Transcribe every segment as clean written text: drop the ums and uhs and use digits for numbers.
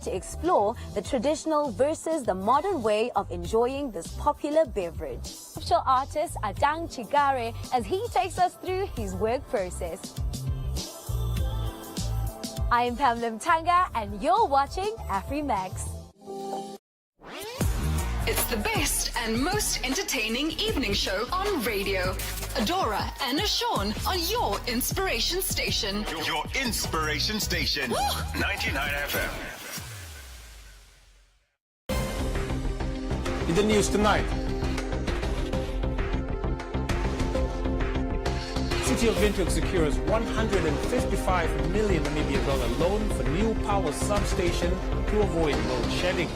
to explore the traditional versus the modern way of enjoying this popular beverage. Sculpture artist Adang Chigare as he takes us through his work process. I am Pamela Mtanga and you're watching AfriMax. It's the best and most entertaining evening show on radio. Adora and Ashon on your inspiration station. Your inspiration station. 99 FM. In the news tonight, City of Windhoek secures 155 million Namibian dollar loan for new power substation to avoid load shedding.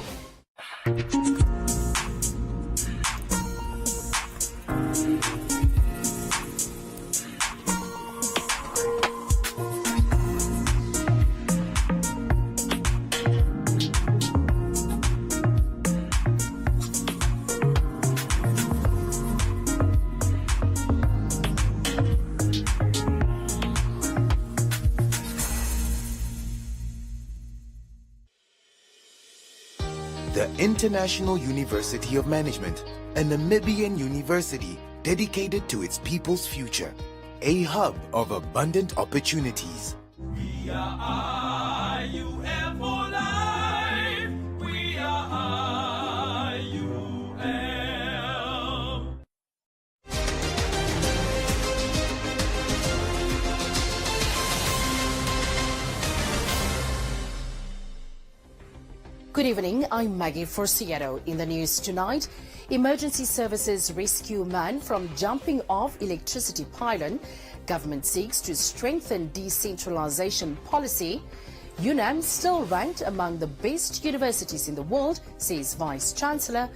The International University of Management, a Namibian university dedicated to its people's future, a hub of abundant opportunities. We are IUM for life. We are IUM. Good evening, I'm Maggie Forciero. In the news tonight, emergency services rescue man from jumping off electricity pylon. Government seeks to strengthen decentralization policy. UNAM still ranked among the best universities in the world, says Vice Chancellor.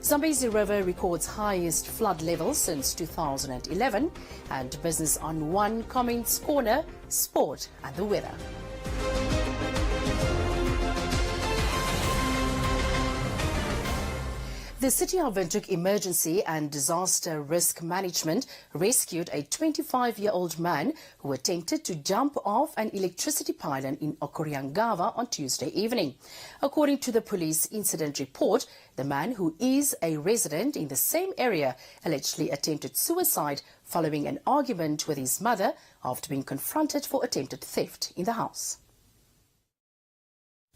Zambezi River records highest flood levels since 2011. And Business on One comments corner, sport and the weather. The City of Windhoek Emergency and Disaster Risk Management rescued a 25-year-old man who attempted to jump off an electricity pylon in Okoriangava on Tuesday evening. According to the police incident report, the man, who is a resident in the same area, allegedly attempted suicide following an argument with his mother after being confronted for attempted theft in the house.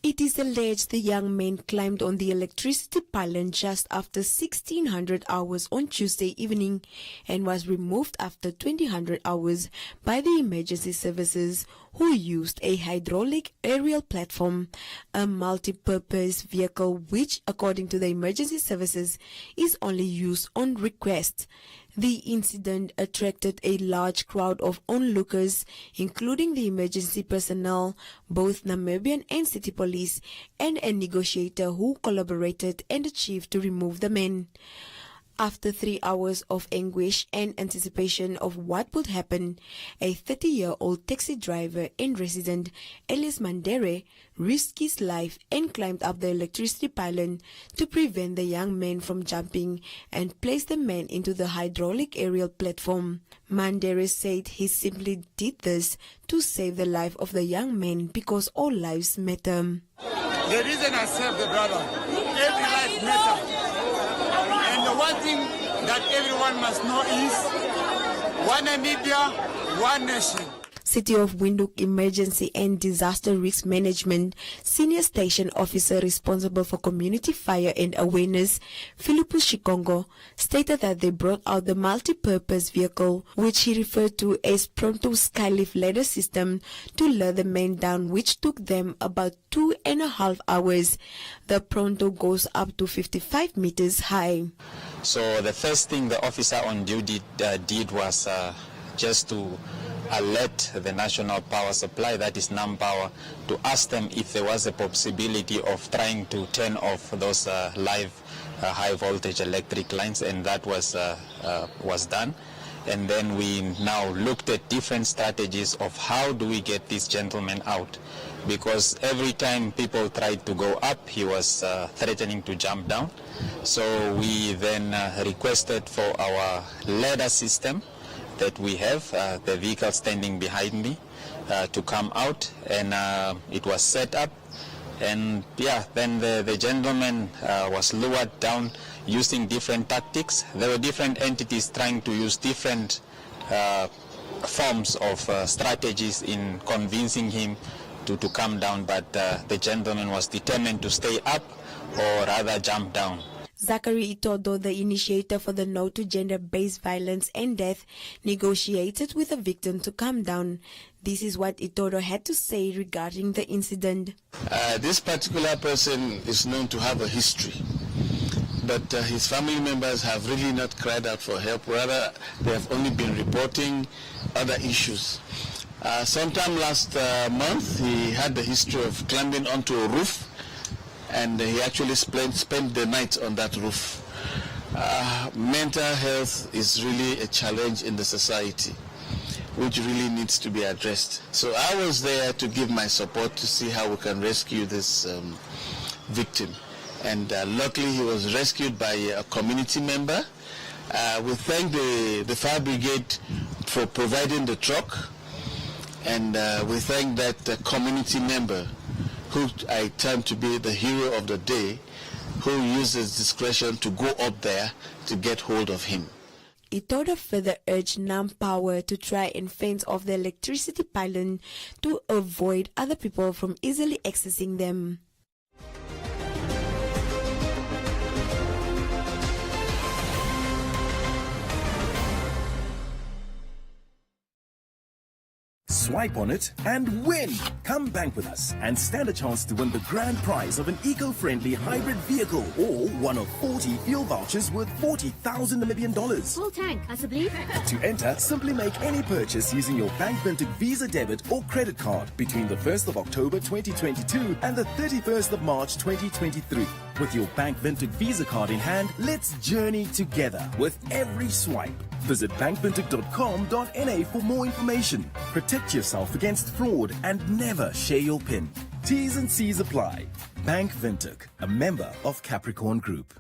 It is alleged the young man climbed on the electricity pylon just after 1600 hours on Tuesday evening and was removed after 2000 hours by the emergency services, who used a hydraulic aerial platform, a multi-purpose vehicle which, according to the emergency services, is only used on request. The incident attracted a large crowd of onlookers, including the emergency personnel, both Namibian and city police, and a negotiator who collaborated and achieved to remove the men. After 3 hours of anguish and anticipation of what would happen, a 30-year-old taxi driver and resident, Elias Mandere, risked his life and climbed up the electricity pylon to prevent the young man from jumping and placed the man into the hydraulic aerial platform. Mandere said he simply did this to save the life of the young man because all lives matter. The reason I saved the brother, every life matters. And the one thing that everyone must know is one Namibia, one nation. City of Windhoek Emergency and Disaster Risk Management Senior Station Officer responsible for Community Fire and Awareness, Philippus Shikongo, stated that they brought out the multi-purpose vehicle, which he referred to as Pronto Skylift ladder system, to lower the man down, which took them about 2.5 hours. The Pronto goes up to 55 meters high. So the first thing the officer on duty did was just to alert the national power supply, that is NamPower, to ask them if there was a possibility of trying to turn off those live high voltage electric lines, and that was done. And then we now looked at different strategies of how do we get this gentleman out, because every time people tried to go up, he was threatening to jump down. So we then requested for our ladder system that we have, the vehicle standing behind me, to come out, and it was set up. And yeah, then the gentleman was lured down using different tactics. There were different entities trying to use different forms of strategies in convincing him to come down, but the gentleman was determined to stay up or rather jump down. Zachary Itodo, the initiator for the No to Gender-Based Violence and Death, negotiated with the victim to calm down. This is what Itodo had to say regarding the incident. This particular person is known to have a history, but his family members have really not cried out for help. Rather, they have only been reporting other issues. Sometime last month, he had the history of climbing onto a roof, and he actually spent the night on that roof. Mental health is really a challenge in the society, which really needs to be addressed. So I was there to give my support to see how we can rescue this victim. And luckily he was rescued by a community member. We thank the fire brigade for providing the truck, and we thank that community member, who I term to be the hero of the day, who used his discretion to go up there to get hold of him. Itodo further urged Nampower to try and fence off the electricity pylon to avoid other people from easily accessing them. Swipe on it and win! Come bank with us and stand a chance to win the grand prize of an eco-friendly hybrid vehicle or one of 40 fuel vouchers worth $40,000 Namibian. Full tank, I believe. To enter, simply make any purchase using your Bank Vintage Visa debit or credit card between the 1st of October 2022 and the 31st of March 2023. With your Bank Vintage Visa card in hand, let's journey together with every swipe. Visit bankvintage.com.na for more information. Protect yourself against fraud and never share your PIN. T's and C's apply. Bank Vintage, a member of Capricorn Group.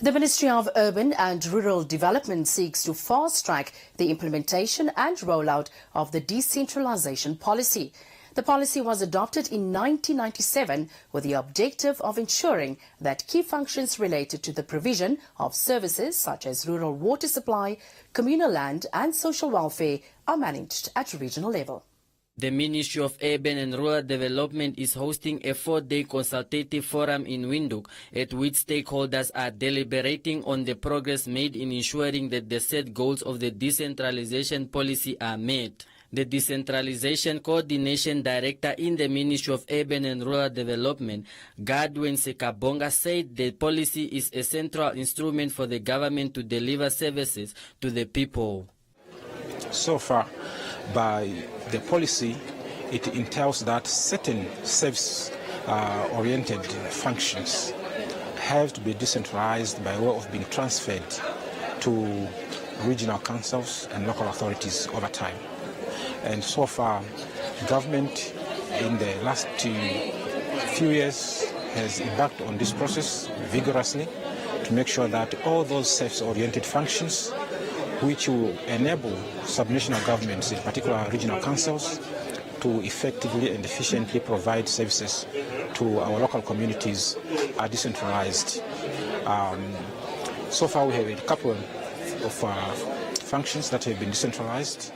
The Ministry of Urban and Rural Development seeks to fast-track the implementation and rollout of the decentralization policy. The policy was adopted in 1997 with the objective of ensuring that key functions related to the provision of services such as rural water supply, communal land and social welfare are managed at regional level. The Ministry of Urban and Rural Development is hosting a 4-day consultative forum in Windhoek, at which stakeholders are deliberating on the progress made in ensuring that the set goals of the decentralization policy are met. The Decentralization Coordination Director in the Ministry of Urban and Rural Development, Godwin Sekabonga, said the policy is a central instrument for the government to deliver services to the people. So far, by the policy, it entails that certain service-oriented functions have to be decentralized by way of being transferred to regional councils and local authorities over time. And so far, government in the last few years has embarked on this process vigorously to make sure that all those service-oriented functions which will enable subnational governments, in particular regional councils, to effectively and efficiently provide services to our local communities are decentralized. So far we have a couple of functions that have been decentralized.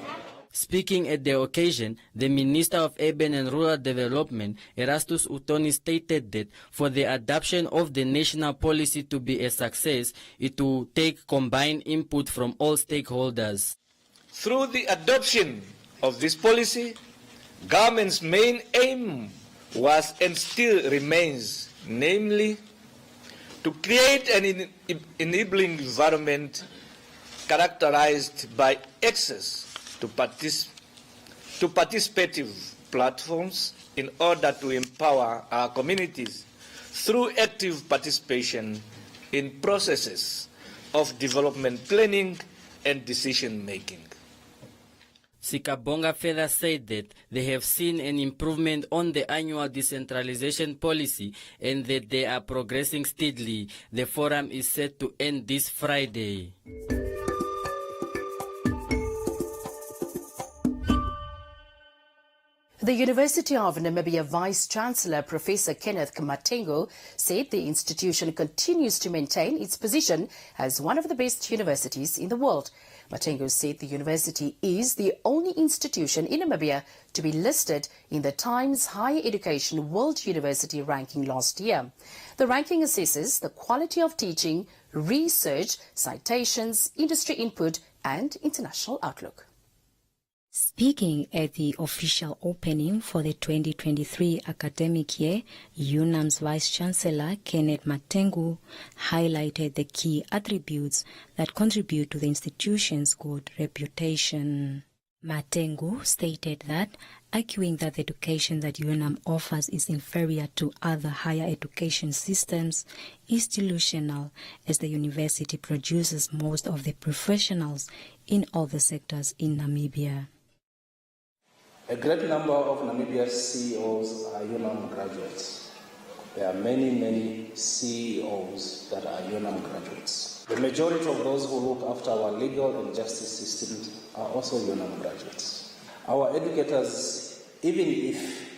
Speaking at the occasion, the Minister of Urban and Rural Development, Erastus Utoni, stated that for the adoption of the national policy to be a success, it will take combined input from all stakeholders. Through the adoption of this policy, government's main aim was and still remains, namely, to create an enabling environment characterized by access to participative platforms in order to empower our communities through active participation in processes of development planning and decision making. Sikabonga further said that they have seen an improvement on the annual decentralization policy and that they are progressing steadily. The forum is set to end this Friday. The University of Namibia Vice-Chancellor Professor Kenneth Matengo said the institution continues to maintain its position as one of the best universities in the world. Matengo said the university is the only institution in Namibia to be listed in the Times Higher Education World University ranking last year. The ranking assesses the quality of teaching, research, citations, industry input and international outlook. Speaking at the official opening for the 2023 academic year, UNAM's Vice-Chancellor Kenneth Matengo highlighted the key attributes that contribute to the institution's good reputation. Matengo stated that, arguing that the education that UNAM offers is inferior to other higher education systems, is delusional, as the university produces most of the professionals in all the sectors in Namibia. A great number of Namibia's CEOs are UNAM graduates. There are many CEOs that are UNAM graduates. The majority of those who look after our legal and justice systems are also UNAM graduates. Our educators, even if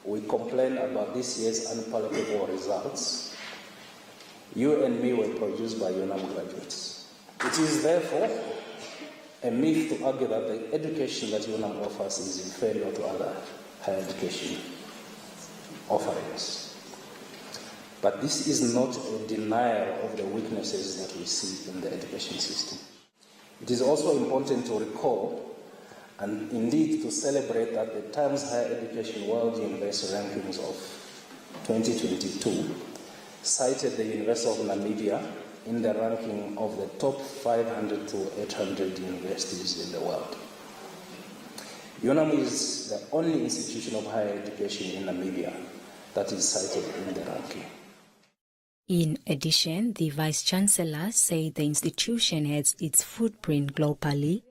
we complain about this year's unpalatable results, you and me were produced by UNAM graduates. It is therefore a myth to argue that the education that UNAM offers is inferior to other higher education offerings. But this is not a denial of the weaknesses that we see in the education system. It is also important to recall and indeed to celebrate that the Times Higher Education World University Rankings of 2022 cited the University of Namibia in the ranking of the top 500 to 800 universities in the world. UNAM is the only institution of higher education in Namibia that is cited in the ranking. In addition, the Vice-Chancellor said the institution has its footprint globally,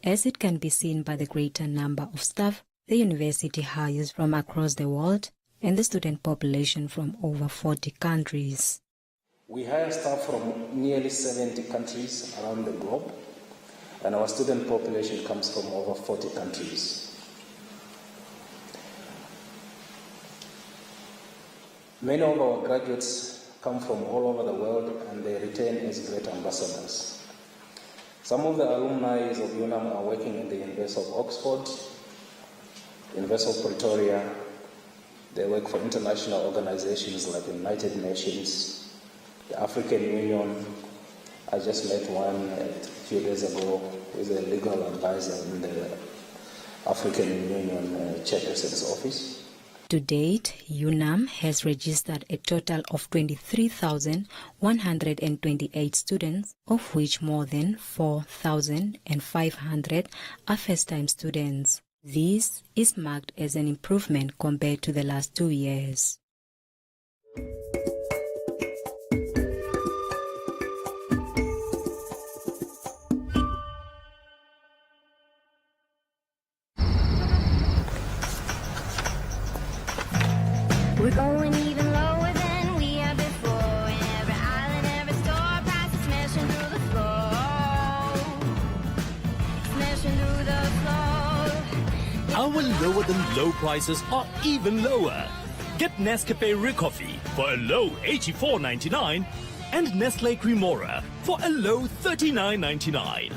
as it can be seen by the greater number of staff the university hires from across the world and the student population from over 40 countries. We hire staff from nearly 70 countries around the globe, and our student population comes from over 40 countries. Many of our graduates come from all over the world, and they return as great ambassadors. Some of the alumni of UNAM are working in the University of Oxford, University of Pretoria. They work for international organizations like the United Nations, the African Union. I just met one a few days ago who is a legal advisor in the African Union chairperson's office. To date, UNAM has registered a total of 23,128 students, of which more than 4,500 are first-time students. This is marked as an improvement compared to the last 2 years. We're going even lower than we have before. In every island, every store, prices smashing through the floor. Smashing through the floor. Our lower than low prices are even lower. Get Nescafe Recoffee for a low $84.99 and Nestle Cremora for a low $39.99.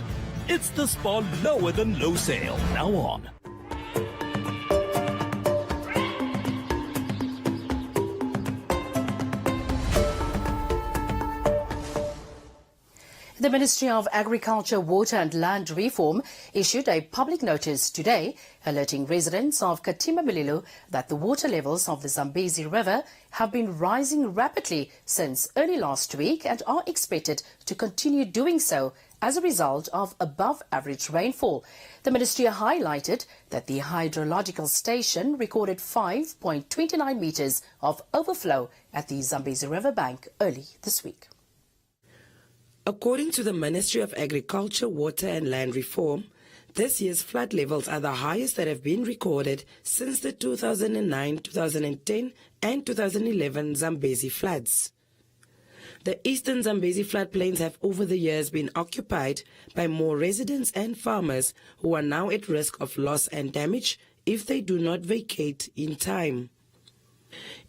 It's the Spar lower than low sale now on. The Ministry of Agriculture, Water and Land Reform issued a public notice today alerting residents of Katima Mililu that the water levels of the Zambezi River have been rising rapidly since early last week and are expected to continue doing so as a result of above-average rainfall. The ministry highlighted that the hydrological station recorded 5.29 meters of overflow at the Zambezi River bank early this week. According to the Ministry of Agriculture, Water and Land Reform, This year's flood levels are the highest that have been recorded since the 2009, 2010 and 2011 Zambezi floods. The eastern Zambezi floodplains have over the years been occupied by more residents and farmers who are now at risk of loss and damage if they do not vacate in time.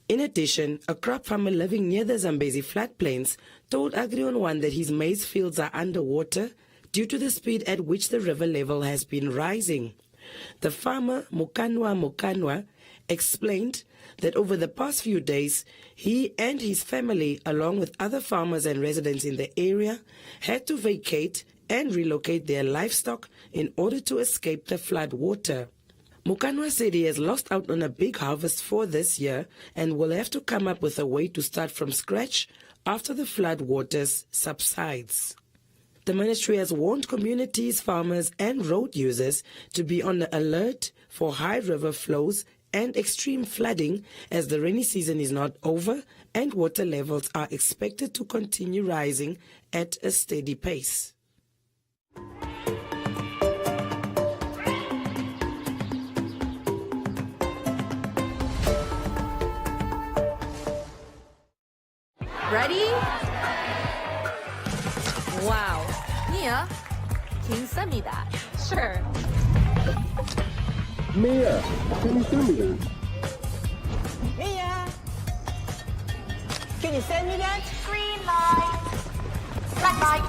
In addition, a crop farmer living near the Zambezi floodplains told Agri-on-One that his maize fields are underwater due to the speed at which the river level has been rising. The farmer, Mukanwa, explained that over the past few days, he and his family, along with other farmers and residents in the area, had to vacate and relocate their livestock in order to escape the flood water. Mukanwa said he has lost out on a big harvest for this year and will have to come up with a way to start from scratch after the flood waters subsides. The ministry has warned communities, farmers and road users to be on the alert for high river flows and extreme flooding as the rainy season is not over and water levels are expected to continue rising at a steady pace. Ready? Wow. Mia, can you send me that? Sure. Mia, can you send me that? Mia, can you send me that? Green light, red light,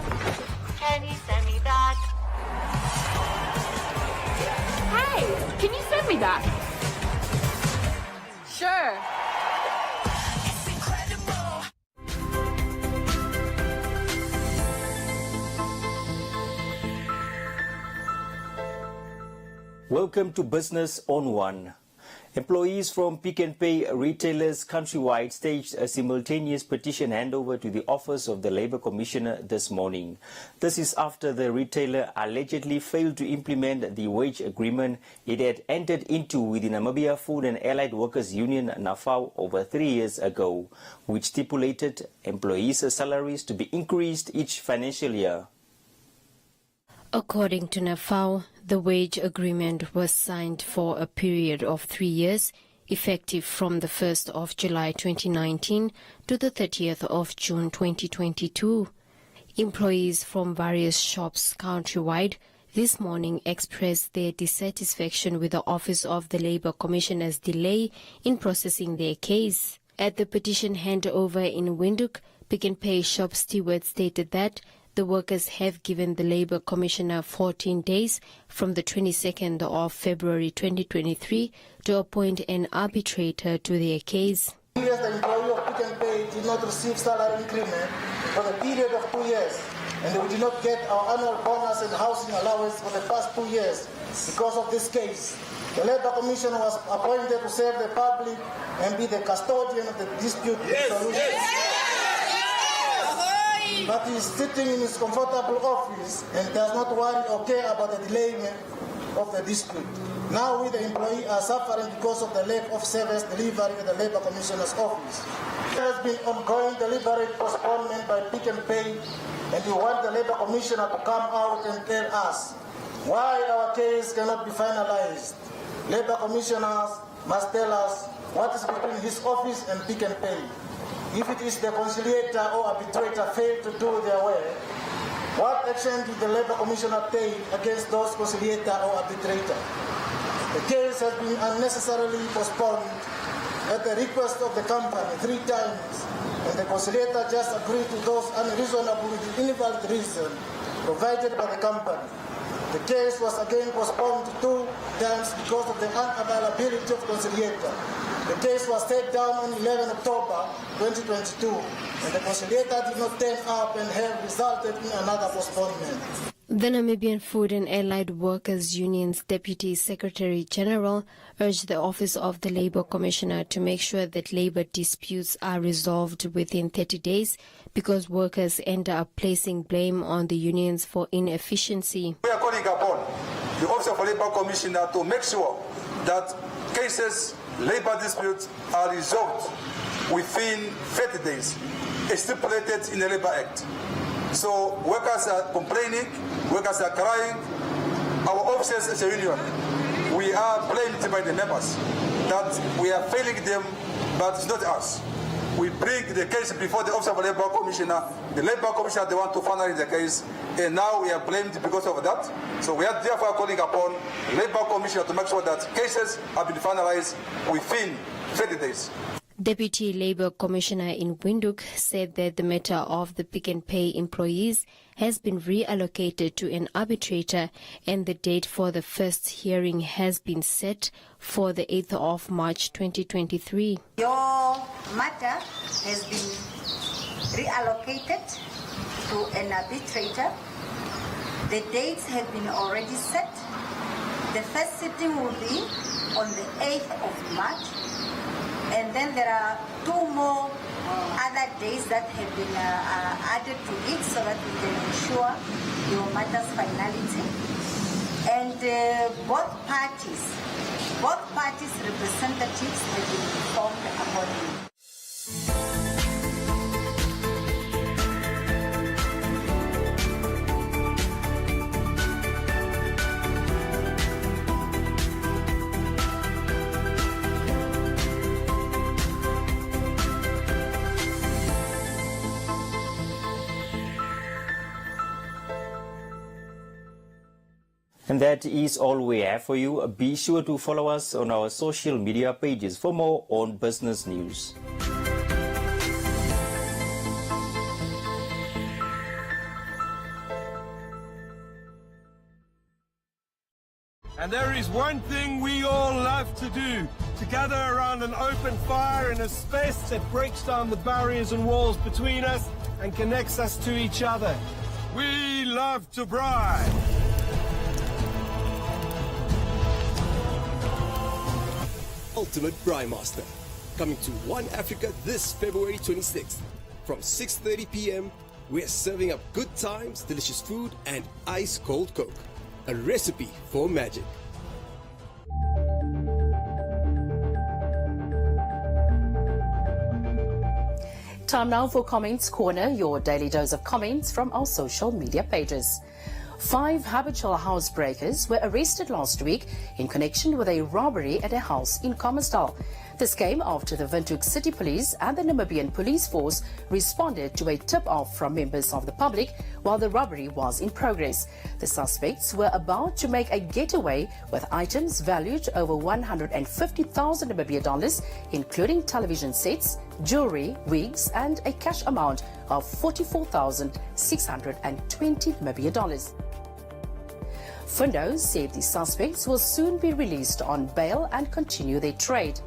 can you send me that? Hey, can you send me that? Sure. Welcome to Business on One. Employees from Pick n Pay retailers countrywide staged a simultaneous petition handover to the office of the Labour Commissioner this morning. This is after the retailer allegedly failed to implement the wage agreement it had entered into with the Namibia Food and Allied Workers Union NAFAO over 3 years ago, which stipulated employees' salaries to be increased each financial year. According to NAFAO, the wage agreement was signed for a period of 3 years, effective from the 1st of July 2019 to the 30th of June 2022. Employees from various shops countrywide this morning expressed their dissatisfaction with the Office of the Labour Commissioner's delay in processing their case. At the petition handover in Windhoek, Pick n Pay shop steward stated that the workers have given the Labour Commissioner 14 days from the 22nd of February 2023 to appoint an arbitrator to their case. Yes, the employee of Pick n Pay did not receive salary increment for the period of 2 years, and we did not get our annual bonus and housing allowance for the past 2 years because of this case. The Labour Commissioner was appointed to serve the public and be the custodian of the dispute resolution. But he is sitting in his comfortable office and does not worry or care about the delayment of the dispute. Now we, the employee, are suffering because of the lack of service delivery at the Labour Commissioner's office. There has been ongoing deliberate postponement by Pick n Pay, and we want the Labour Commissioner to come out and tell us why our case cannot be finalized. Labour Commissioners must tell us what is between his office and Pick n Pay. If it is the conciliator or arbitrator failed to do their work, what action did the Labour Commissioner take against those conciliator or arbitrator? The case has been unnecessarily postponed at the request of the company 3 times, and the conciliator just agreed to those unreasonable with invalid reason provided by the company. The case was again postponed 2 times because of the unavailability of conciliator. The case was set down on 11 October 2022, and the conciliator did not turn up and have resulted in another postponement. The Namibian Food and Allied Workers Union's Deputy Secretary General urged the Office of the Labour Commissioner to make sure that labour disputes are resolved within 30 days because workers end up placing blame on the unions for inefficiency. We are calling upon the Office of the Labour Commissioner to make sure that cases, labour disputes are resolved within 30 days, as stipulated in the Labour Act. So workers are complaining, workers are crying our officers as a union, we are blamed by the members that we are failing them, but it's not us. We bring the case before the Office of Labour Commissioner. The Labour Commissioner, they want to finalize the case, and now we are blamed because of that. So we are therefore calling upon the Labour Commissioner to make sure that cases have been finalized within 30 days. Deputy Labour Commissioner in Windhoek said that the matter of the Pick n Pay employees has been reallocated to an arbitrator and the date for the first hearing has been set for the 8th of March 2023. Your matter has been reallocated to an arbitrator. The dates have been already set. The first sitting will be on the 8th of March. And then there are 2 more other days that have been added to it so that we can ensure your matter's finality. And both parties' representatives have been informed accordingly. And that is all we have for you. Be sure to follow us on our social media pages for more on business news. And there is one thing we all love to do, to gather around an open fire in a space that breaks down the barriers and walls between us and connects us to each other. We love to braai. Ultimate Braai Master, coming to One Africa this February 26th. From 6:30 p.m., we're serving up good times, delicious food, and ice-cold Coke. A recipe for magic. Time now for Comments Corner, your daily dose of comments from our social media pages. 5 habitual housebreakers were arrested last week in connection with a robbery at a house in Commersdal. This came after the Windhoek City Police and the Namibian Police Force responded to a tip-off from members of the public while the robbery was in progress. The suspects were about to make a getaway with items valued over 150,000 Namibia dollars, including television sets, jewelry, wigs, and a cash amount of 44,620 Namibia dollars. Fundo said the suspects will soon be released on bail and continue their trade.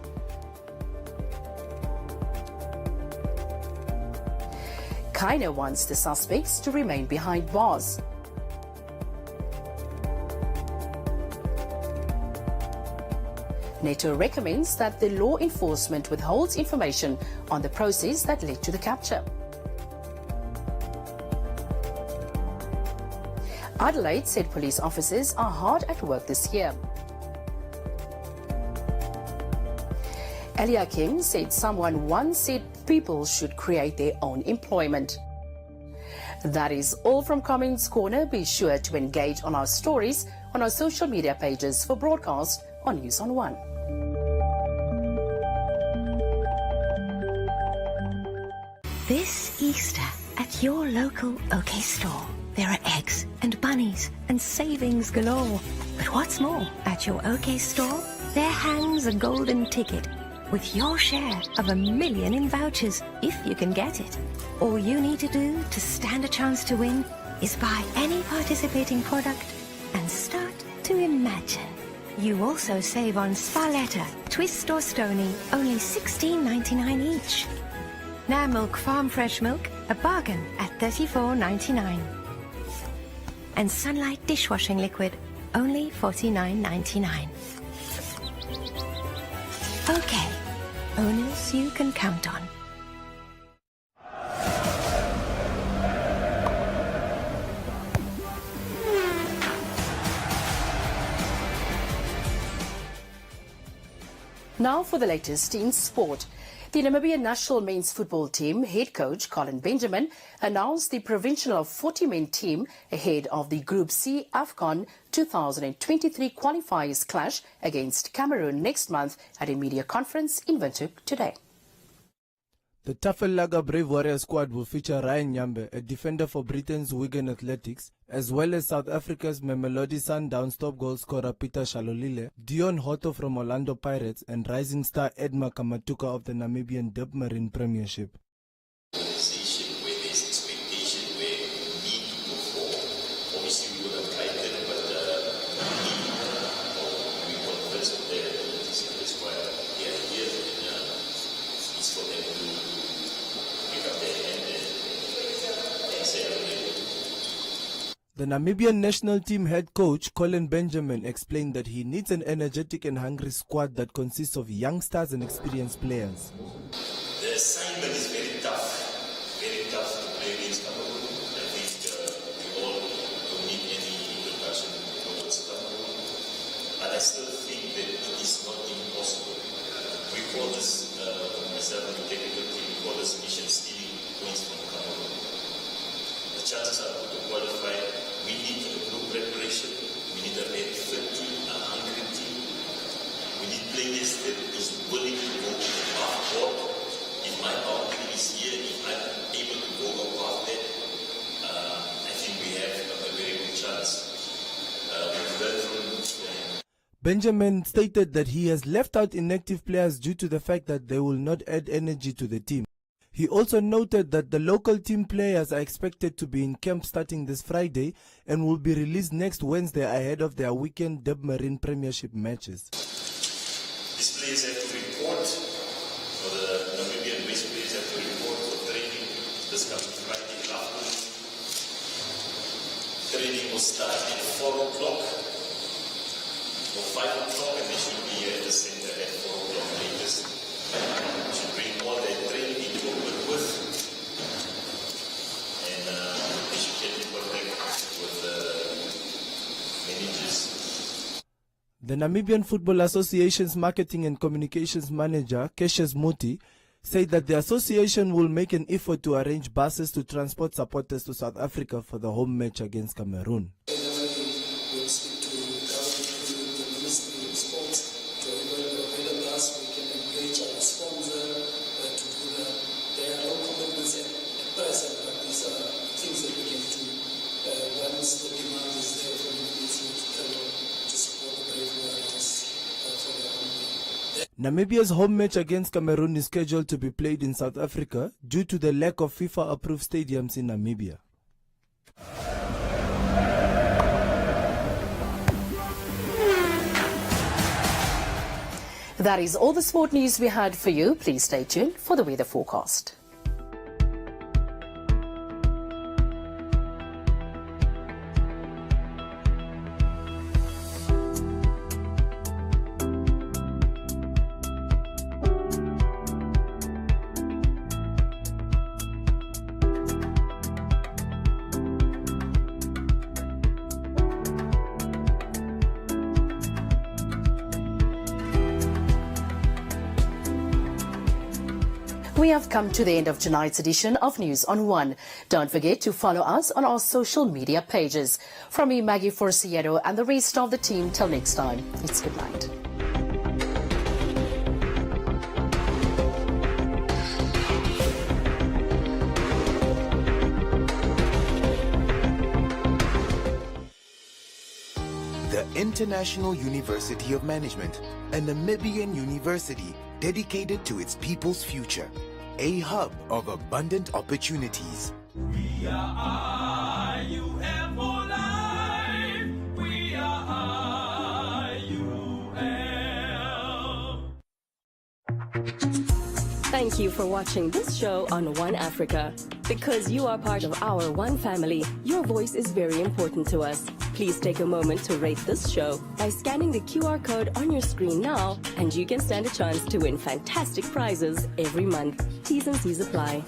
Kaino wants the suspects to remain behind bars. NATO recommends that the law enforcement withholds information on the process that led to the capture. Adelaide said police officers are hard at work this year. Eliakim said someone once said people should create their own employment. That is all from Comments Corner. Be sure to engage on our stories on our social media pages for broadcast on News on One. This Easter at your local OK store, there are eggs and bunnies and savings galore. But what's more, at your OK store, there hangs a golden ticket with your share of $1 million in vouchers, if you can get it. All you need to do to stand a chance to win is buy any participating product and start to imagine. You also save on Spaletta, Twist or Stony, only $16.99 each. Now Milk Farm Fresh Milk, a bargain at $34.99. And Sunlight Dishwashing Liquid, only $49.99. Okay, owners you can count on. Now for the latest in sport. The Namibian national men's football team head coach Colin Benjamin announced the provincial 40-man team ahead of the Group C AFCON 2023 qualifiers clash against Cameroon next month at a media conference in Windhoek today. The Tafellaga Brave Warrior squad will feature Ryan Nyambe, a defender for Britain's Wigan Athletics, as well as South Africa's Mamelodi Sundowns top goal scorer Peter Shalolile, Dion Hotto from Orlando Pirates, and rising star Edma Kamatuka of the Namibian Dubmarine Premiership. The Namibian national team head coach Colin Benjamin explained that he needs an energetic and hungry squad that consists of youngsters and experienced players. The assignment is very tough to play against Cameroon. I think we all don't need any introduction towards Cameroon, but I still think that it is not impossible. We call this, myself and the technical team, we call this mission stealing points from Cameroon. The chances are good to qualify. We need a group preparation. We need a very fit team, a hungry team. We need players that is willing to go above board. If my boundary is here, if I'm able to go above that, I think we have a very good chance. We've learned from Benjamin stated that he has left out inactive players due to the fact that they will not add energy to the team. He also noted that the local team players are expected to be in camp starting this Friday and will be released next Wednesday ahead of their weekend Dubmarine Premiership matches. These players have to report, or the Namibian-based players have to report for training this coming Friday afternoon. Training will start at 4 o'clock or 5 o'clock, and they should be at the center at 4 o'clock latest. We should bring all their training into open with, and they should get in contact with the managers. The Namibian Football Association's Marketing and Communications Manager, Cassius Muti, said that the association will make an effort to arrange buses to transport supporters to South Africa for the home match against Cameroon. Namibia's home match against Cameroon is scheduled to be played in South Africa due to the lack of FIFA-approved stadiums in Namibia. That is all the sport news we had for you. Please stay tuned for the weather forecast. We have come to the end of tonight's edition of News on One. Don't forget to follow us on our social media pages. From me, Maggie Forciero, and the rest of the team, till next time, it's good night. The International University of Management, a Namibian university dedicated to its people's future, a hub of abundant opportunities. We are IUM for life. We are IUM. Thank you for watching this show on One Africa. Because you are part of our One family, your voice is very important to us. Please take a moment to rate this show by scanning the QR code on your screen now, and you can stand a chance to win fantastic prizes every month. T's and C's apply.